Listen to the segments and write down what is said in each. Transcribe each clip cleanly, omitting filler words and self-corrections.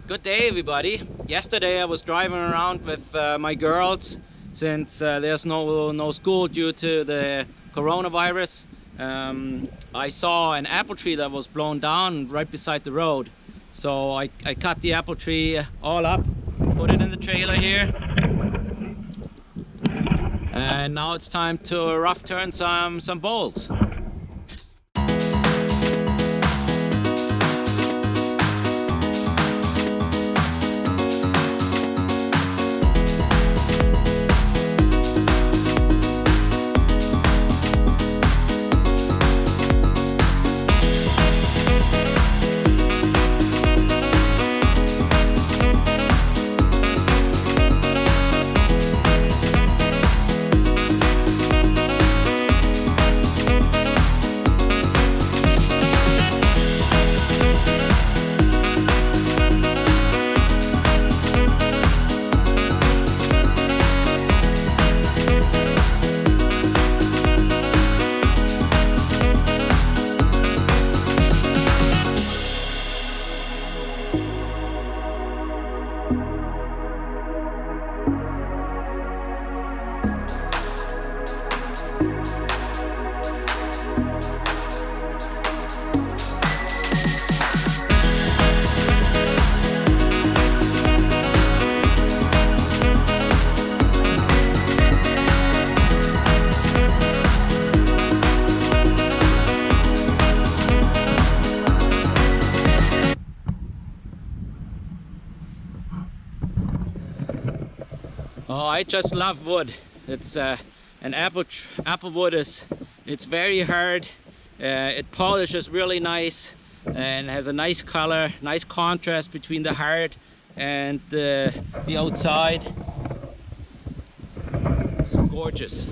Good day, everybody. Yesterday I was driving around with my girls since there's no school due to the coronavirus. I saw an apple tree that was blown down right beside the road. So I cut the apple tree all up, put it in the trailer here. And now it's time to rough turn some bowls. Oh, I just love wood. It's an apple wood it's very hard. It polishes really nice and has a nice color, nice contrast between the hard and the outside. It's gorgeous.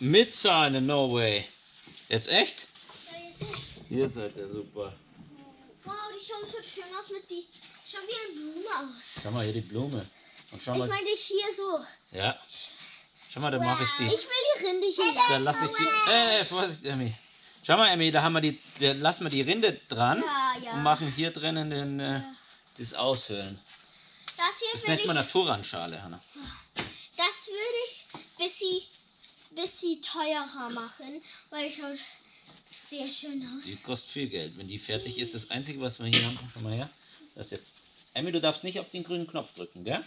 Mit Sahne, no way. Jetzt echt? Ja, jetzt echt. Hier seid ihr super. Wow, die schauen so schön aus mit die. Schauen wie eine Blume aus. Schau mal hier die Blume. Und schau Ich mal. meine dich hier so. Ja. Schau mal, da mache ich die. Ich will die Rinde hier. Da lasse ich die. Vorsicht, Emmy. Schau mal, Emmy, da haben wir da lassen wir die Rinde dran Ja. und machen hier drinnen das Aushöhlen. Das hier Das will nennt ich. man Naturrandschale, Hanna. Das würde ich bis sie teurer machen, weil es schaut sehr schön Die aus. kostet viel Geld. Wenn die fertig ist, das Einzige, was wir hier haben, schon mal her, das ist jetzt. Emmy, du darfst nicht auf den grünen Knopf drücken, gell?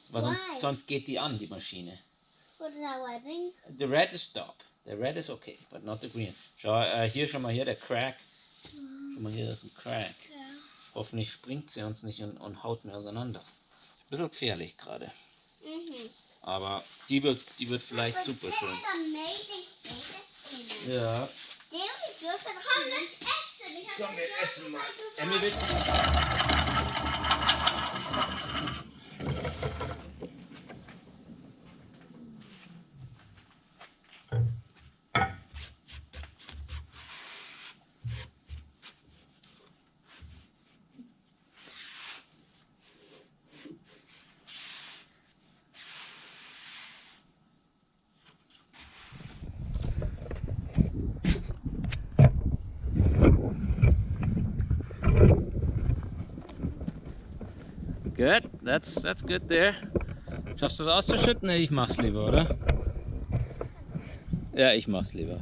Weil Why? sonst geht die an, die Maschine. What did I think? The red is stop. The red is okay, but not the green. Schau, hier schon mal hier, der Crack. Schau mal hier, das ist ein Crack. Ja. Hoffentlich springt sie uns nicht und haut mir auseinander. Ist ein bisschen gefährlich gerade. Aber die wird vielleicht super schön. Ja. Komm, let's essen. Ich Komm, wir essen mal. Emmy, bitte. Good, that's good there. Schaffst du das auszuschütten? Nee, ich mach's lieber, oder? Ja, ich mach's lieber.